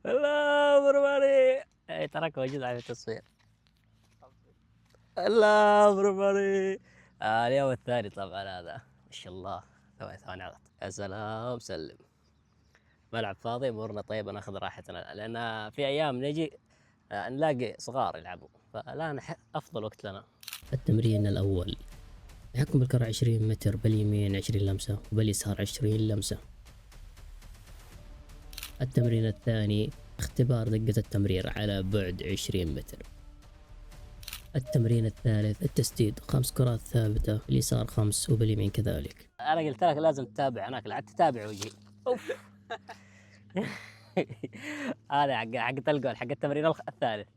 الله بربري. اي تراك موجود على التصوير. الله بربري. اليوم الثاني طبعا هذا ما شاء الله. ثواني عرض. يا سلام سلم. ملعب فاضي امورنا طيبه ناخذ راحتنا لان في ايام نجي نلاقي صغار يلعبوا فالان افضل وقت لنا. التمرين الأول يحكم بالكرة 20 متر باليمين 20 لمسة وباليسار 20 لمسة. التمرين الثاني اختبار دقة التمرير على بعد 20 متر. التمرين الثالث التسديد 5 كرات ثابتة باليسار 5 وباليمين كذلك. انا قلت لك لازم تتابع هناك لا تتابع وجهي. اوف. هذا حق الجول حق التمرين الثالث.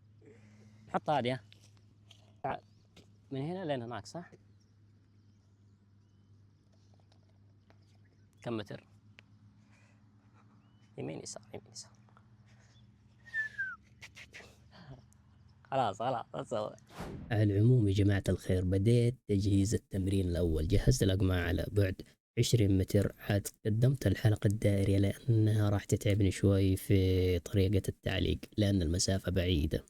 حط هذه من هنا لين هناك صح؟ كم متر؟ يمين يسار يمين يسار. خلاص أصور. على العموم يا جماعة الخير بديت تجهيز التمرين الأول، جهزت الأقماع على بعد 20 متر. عاد قدمت الحلقة الدائرية لأنها راح تتعبني شوي في طريقة التعليق لأن المسافة بعيدة.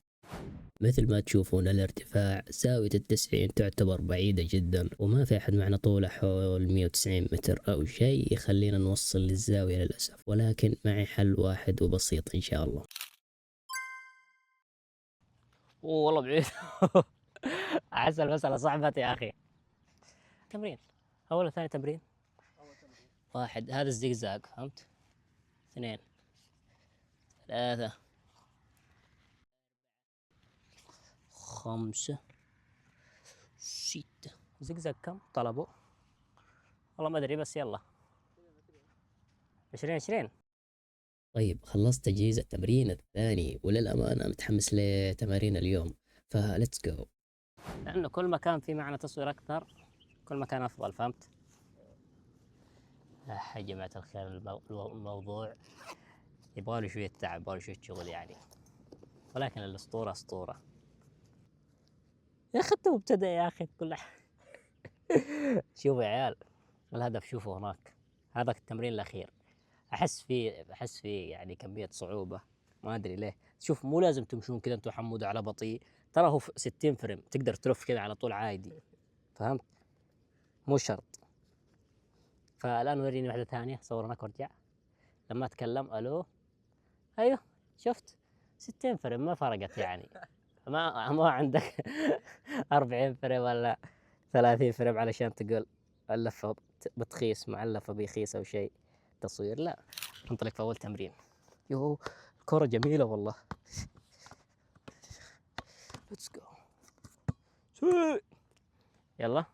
مثل ما تشوفون الارتفاع زاوية 90 تعتبر بعيدة جدا وما في أحد معنا طوله حول 190 متر أو شيء يخلينا نوصل للزاوية للأسف، ولكن معي حل واحد وبسيط إن شاء الله. والله بعيد. أحس المسألة صعبة يا أخي. تمرين أول وثاني تمرين. واحد هذا الزقزاق فهمت؟ اثنين ثلاثة خمسة ستة. زقزاق كم طلبوا؟ والله ما أدري بس يلا 20. طيب خلصت تجهيز التمرين الثاني وللأمانة متحمس لتمارين اليوم فليتس جو. لأنه كل ما كان في معنا تصوير أكثر كل ما كان أفضل فهمت؟ يا جماعة الخير الموضوع يبغى له شوية تعب يبغى له شوية شغل يعني، ولكن الأسطورة أسطورة. يا أخي تو ابتدأ يا أخي كل شوفوا يا عيال الهدف شوفوا هناك. هذا التمرين الأخير أحس فيه يعني كمية صعوبة ما أدري ليه. شوف مو لازم تمشون كذا أنتوا حمودة على بطيء، ترى هو 60 فريم تقدر تلف كذا على طول عادي فهمت؟ مو شرط. فالآن وريني واحدة ثانية صور هناك وارجع لما أتكلم ألو. أيوه شفت 60 فريم ما فرقت يعني. ما عندك 40 فريم ولا 30 فريم علشان تقول اللفة بتخيس مع اللفة بيخيس أو شيء تصوير لا. ننطلق في أول تمرين. يو الكرة جميلة والله. ليتس جو. يلا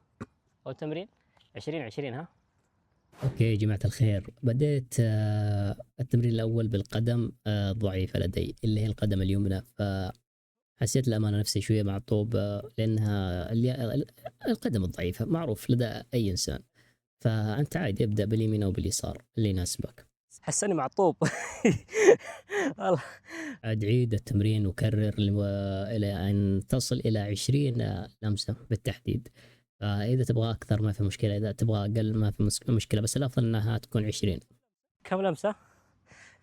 أول تمرين 20 ها. اوكي يا جماعة الخير بديت التمرين الأول بالقدم ضعيفة لدي اللي هي القدم اليمنى، فحسيت الأمانة نفسي شوية معطوب لأنها القدم الضعيفة معروف لدى أي إنسان، فأنت عادي ابدأ باليمين أو باليسار اللي يناسبك. حسني معطوب. والله عاد عيد التمرين وكرر إلى أن تصل إلى 20 لمسة بالتحديد. إذا تبغى أكثر ما في مشكلة، إذا تبغى أقل ما في مشكلة، بس الأفضل أنها تكون 20. كم لمسة؟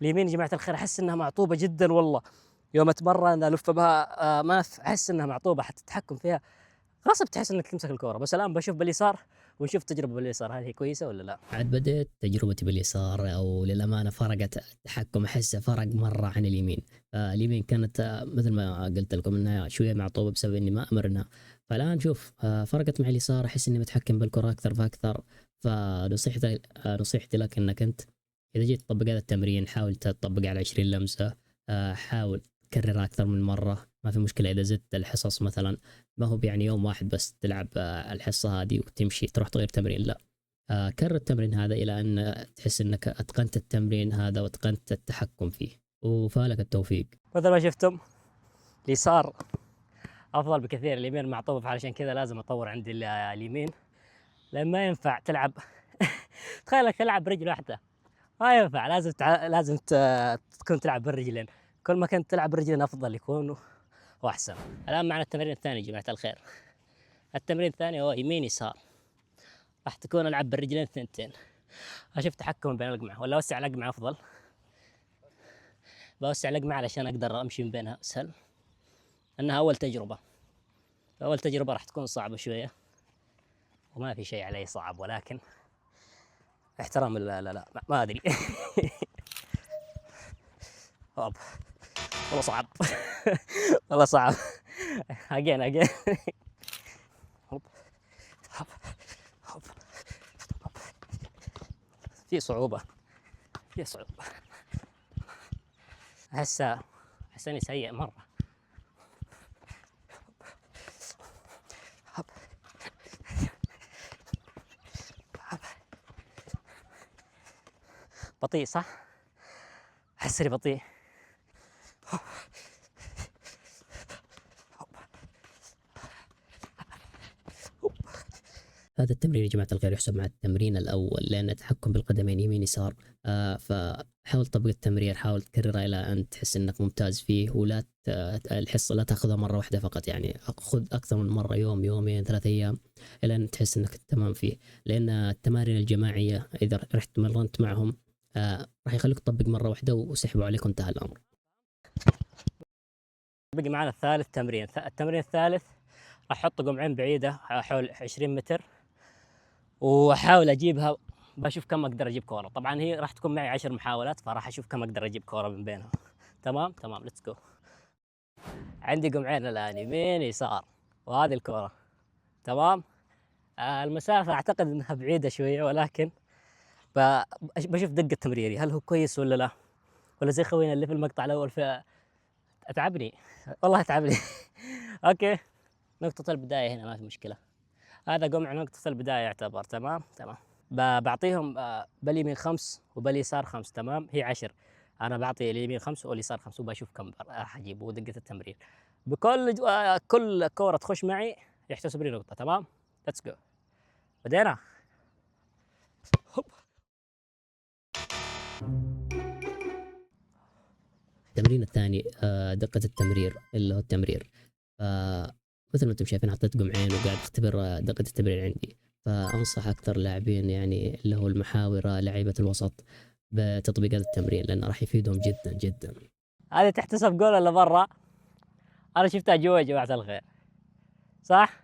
اليمين يا جماعة الخير أحس إنها معطوبة جدا والله. يوم أتمرن ألف بها ما أحس إنها معطوبة حتى التحكم فيها غصب تحس إنك تمسك الكورة. بس الآن بشوف باليسار ونشوف تجربة باليسار هل هي كويسة ولا لا. عاد بديت تجربتي باليسار أو للأمانة فرقت التحكم، أحسه فرق مرة عن اليمين. اليمين كانت مثل ما قلت لكم إنها شوية معطوبة بسبب إني ما أمرنها، فالآن شوف فرقت مع اليسار، أحس إني متحكم بالكرة أكثر فأكثر. نصيحتي لك إنك أنت إذا جيت تطبق هذا التمرين حاول تطبق على 20 لمسة. حاول تكررها أكثر من مرة ما في مشكلة. إذا زدت الحصص مثلا ما هو يعني يوم واحد بس تلعب الحصة هذه وتمشي تروح تغير تمرين، لا كرر التمرين هذا إلى أن تحس أنك أتقنت التمرين هذا وأتقنت التحكم فيه، وفالك التوفيق. مثل ما شفتم اليسار أفضل بكثير، اليمين معطوب فعلشان كذا لازم أطور عندي اليمين لأن ما ينفع تلعب. تخيلك تلعب برجل واحدة ما ينفع، لازم تكون تلعب بالرجلين. كل ما كنت تلعب بالرجلين أفضل يكون وأحسن. الآن معنا التمرين الثاني يا جماعة الخير. التمرين الثاني هو يمين يسار، راح تكون ألعب بالرجلين الثنتين. أشوف تحكم بين الأقمعة ولا أوسع الأقمعة أفضل. بوسع الأقمعة علشان أقدر أمشي من بينها أسهل، لأنها أول تجربة. أول تجربة راح تكون صعبة شوية، وما في شيء علي صعب، ولكن احترام لا ما أدري. هوب، والله صعب. والله صعب. أجين. هوب هوب هوب. في صعوبة، في صعوبة. أحسني سيء مرة. هوب هوب. بطيء صح؟ أحسني بطيء. هذا التمرين يا جماعة الخير يحسب مع التمرين الأول، لأن التحكم بالقدمين يمين يسار. فحاول تطبق التمرين، حاول تكررها إلى أن تحس أنك ممتاز فيه، ولا الحصة لا تأخذها مرة واحدة فقط، يعني خذ أكثر من مرة، يوم يومين 3 أيام، إلى أن تحس أنك تمام فيه. لأن التمارين الجماعية إذا رحت مرنت معهم راح يخليك تطبق مرة واحدة وسحبوا عليك وانتهى الأمر. بقي معنا الثالث تمرين. التمرين الثالث راح أحط قمعين بعيدة حول 20 متر، وأحاول أجيبها. بشوف كم أقدر أجيب كورة. طبعا هي راح تكون معي 10 محاولات، فراح أشوف كم أقدر أجيب كورة من بينها. تمام ليتس جو. عندي قمعين الآن، يمين يسار، وهذه الكورة. تمام. المسافة أعتقد أنها بعيدة شوية، ولكن بشوف دقة تمريري هل هو كويس ولا لا، ولا زي خوينا اللي في المقطع الأول أتعبني، والله أتعبني. أوكي، نقطة البداية هنا ما في مشكلة. هذا قمع نقطة البداية يعتبر. تمام. بعطيهم باليمين 5 وباليسار 5. تمام، هي 10. أنا بعطي اليمين 5 واليسار 5، وبشوف كم راح أجيب ودقة التمرير. بكل كل كورة تخش معي يحتسب لي نقطة. تمام، ليتس جو. بدينا. هوب. التمرين الثاني دقة التمرير، اللي هو التمرير. مثل ما انتم شايفين حطيت قمعين وقاعد اختبر دقة التمرير عندي. فانصح اكثر لاعبين يعني اللي هو المحاورة، لعيبة الوسط، بتطبيق هذا التمرين، لانه راح يفيدهم جدا جدا. هذه تحتسب جول ولا برا؟ أنا شفتها جوا يا جماعة الخير، صح؟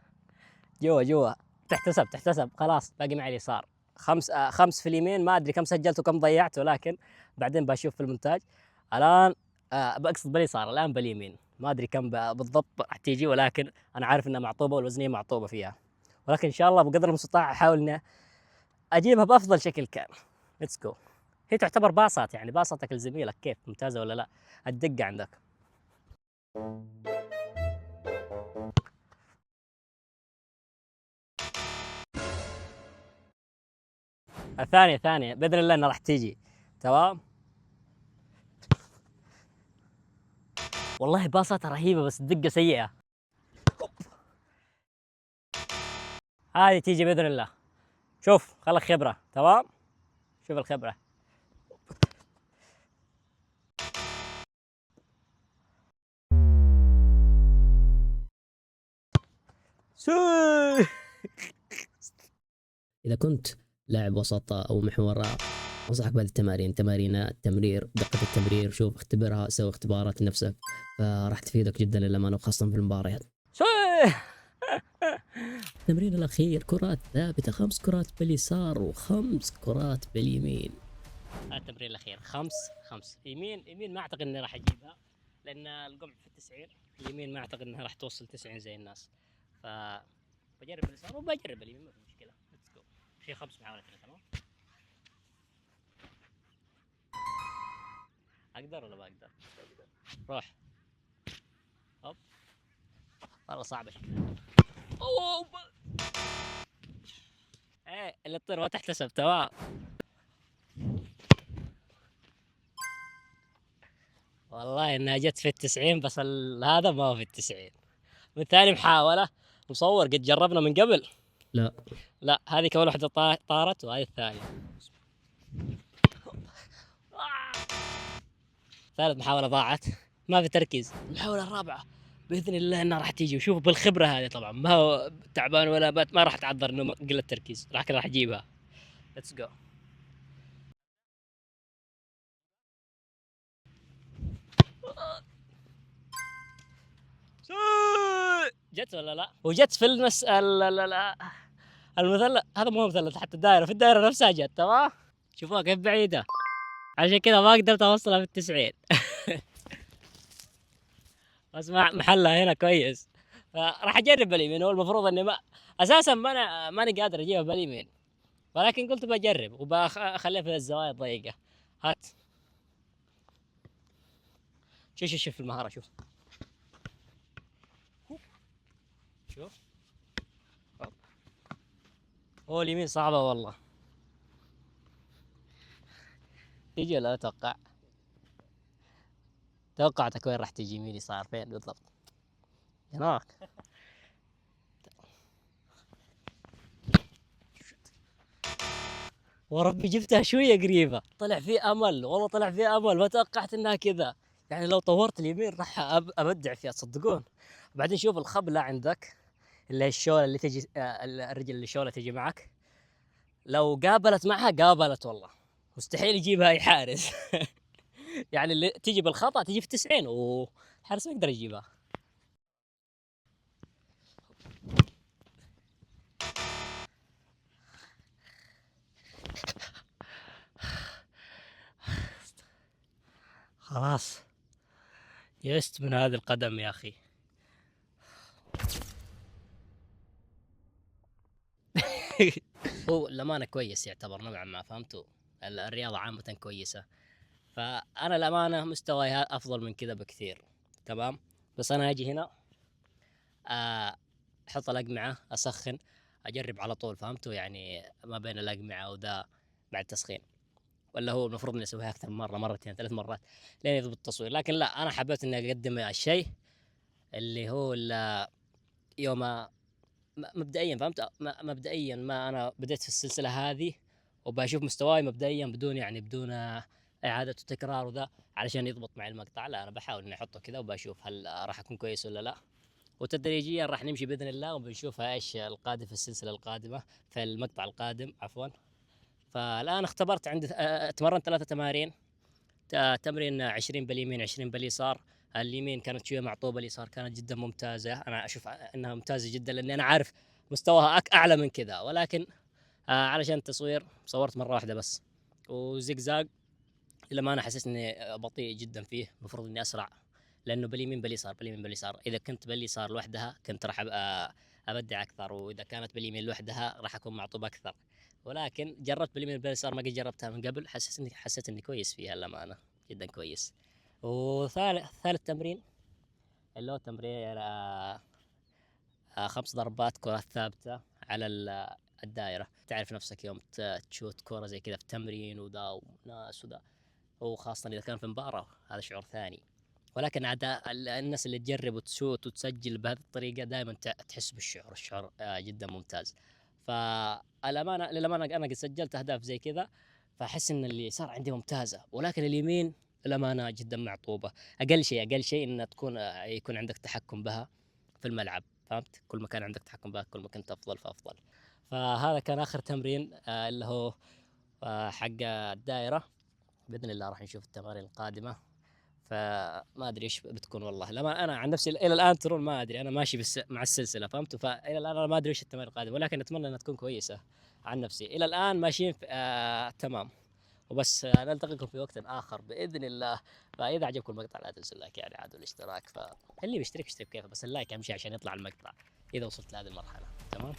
جوا. تحتسب. خلاص باقي معي اليسار. 5 في اليمين. ما أدري كم سجلت وكم ضيعت، ولكن بعدين بشوف في المونتاج. الآن بقصد باليسار، الآن باليمين. ما أدري كم بالضبط راح تيجي، ولكن أنا عارف إنها معطوبة والوزنية معطوبة فيها. ولكن إن شاء الله بقدر المستطاع أحاول إني أجيبها بأفضل شكل كان. ليتس جو. هي تعتبر باصات، يعني باصتك لزميلك كيف ممتازة ولا لا؟ الدقة عندك. الثانية بإذن الله إنها راح تيجي. تمام. والله باصتها رهيبة بس الدقة سيئة. هذه تيجي بإذن الله. شوف خلك خبرة. تمام، شوف الخبرة. اذا كنت لاعب وسط او محور، انصحك بهذه التمارين، تمارين التمرير، دقة التمرير. شوف اختبرها، سوي اختبارات لنفسك، فراح تفيدك جدا للأمانة، وخاصة في المباريات. التمرين الأخير كرات ثابتة، 5 كرات باليسار و5 كرات باليمين. التمرين الأخير 5 يمين ما أعتقد إني راح أجيبها، لأن القمع في 90. اليمين ما أعتقد إنها راح توصل 90 زي الناس، بجرب اليسار وبجرب اليمين، ما في مشكلة. ليتس جو. في 5 محاولات هنا. تمام. أقدر ولا ما أقدر؟ روح. هوب. والله صعبة شكلها. أوه. إيه اللي تطير ما تحتسب. تمام. والله إنها جت في 90، بس هذا ما هو في 90. من ثاني محاولة. مصور قد جربنا من قبل. لا هذه كمان واحدة طارت، وهذه الثانية. ثالث محاولة ضاعت، ما في تركيز. المحاولة الرابعة بإذن الله إنها راح تيجي. وشوف بالخبرة هذه طبعا ما هو تعبان ولا ما راح تعذر إنه قلة تركيز، لكن راح أجيبها. ليتس جو. جت ولا لا؟ وجت في المثلث هذا، مو مثلث، حتى الدائرة، في الدائرة نفسها جت. تمام، شوفوها كيف بعيدة، عشان كذا ما قدرت اوصلها في التسعين. بس محلها هنا كويس، فراح اجرب باليمين. هو المفروض اني ما اساسا ما انا ماني قادر اجيبها باليمين، ولكن قلت بجرب وبخليها في الزوايا الضيقة. هات، شوف المهارة، شوف شوف. هوب. هو اليمين صعبة والله. تيجي ولا لا اتوقع؟ توقعتك وين راح تجي، يمين يسار، فين بالضبط؟ هناك. وربي جبتها شوية قريبة، طلع في امل والله، طلع في امل، ما توقعت انها كذا. يعني لو طورت اليمين راح ابدع فيها تصدقون. بعدين شوف الخبلة عندك، اللي هي الشولة اللي تجي، الرجل اللي الشولة تجي معك، لو قابلت معها قابلت والله، مستحيل يجيبها اي حارس. يعني اللي تجي بالخطأ تجي في 90 وحارس ما يقدر يجيبها. خلاص يئست من هذه القدم يا اخي. هو الأمانة كويس يعتبر نوعا ما، فهمتوا؟ الرياضة عامة كويسة، فأنا الأمانة مستواي أفضل من كذا بكثير. تمام، بس أنا أجي هنا، آه، أحط الأقمعة، أسخن، أجرب على طول، فهمتوا؟ يعني ما بين الأقمعة وذا بعد تسخين، ولا هو المفروض اني اسويها اكثر من مره، مرتين، 3 مرات لين يضبط التصوير. لكن لا، انا حبيت اني اقدم الشيء اللي هو يوم مبدئيا، فهمت؟ مبدئيا ما انا بديت في السلسله هذه، وبشوف مستواي مبدئيا بدون، يعني بدون اعاده وتكرار وذا، علشان يضبط معي المقطع. لا، انا بحاول اني احطه كذا وبشوف هل راح اكون كويس ولا لا، وتدريجيا راح نمشي باذن الله، وبنشوف ايش القادم في السلسله القادمه، في المقطع القادم عفوا. فالان اختبرت عندي، تمرنت 3 تمارين. تمرين 20 باليمين 20 باليسار. اليمين كانت شويه معطوبه، اليسار كانت جدا ممتازه. انا اشوف انها ممتازه جدا، لاني انا عارف مستواها اعلى من كذا، ولكن علشان التصوير صورت مره واحده بس. وزقزاق لما انا حسيت اني بطيء جدا فيه، المفروض اني اسرع، لانه باليمين باليسار، باليمين باليسار. اذا كنت باليسار لوحدها كنت راح ابدع اكثر، واذا كانت باليمين لوحدها راح اكون معطوب اكثر. ولكن جربت باليمين باليسار، ما قد جربتها من قبل، حسيت اني كويس فيها الامانه، جدا كويس. ثالث تمرين اللي هو تمرين 5 ضربات كرة ثابتة على الدائرة. تعرف نفسك يوم تشوت كرة زي كذا في تمرين وذا وناس وذا، وخاصة إذا كان في مباراة، هذا شعور ثاني. ولكن عاد الناس اللي تجرب وتشوت وتسجل بهذه الطريقة دائما تحس بالشعور، الشعور جدا ممتاز. فالأمانة للأمانة أنا قد سجلت أهداف زي كذا، فأحس إن اللي صار عندي ممتازة. ولكن اليمين الأمانة جدا معطوبة. أقل شيء إن يكون عندك تحكم بها في الملعب، فهمت؟ كل ما كان عندك تحكم بها كل ما كنت أفضل فأفضل. فهذا كان آخر تمرين، اللي هو حق الدائرة. باذن الله راح نشوف التمارين القادمه، فما ادري ايش بتكون والله. لما انا عن نفسي الى الان ترون ما ادري، انا ماشي مع السلسله، فهمتوا؟ فالى الان انا ما ادري ايش التمارين القادمه، ولكن اتمنى انها تكون كويسه. عن نفسي الى الان ماشيين في تمام. وبس نلتقيكم في وقت اخر باذن الله. فاذا عجبكم المقطع لا تنسوا اللايك يعني عاد، والاشتراك. فاللي بيشترك يشترك كيف، بس اللايك اهم شيء عشان يطلع المقطع اذا وصلت لهذه المرحله. تمام.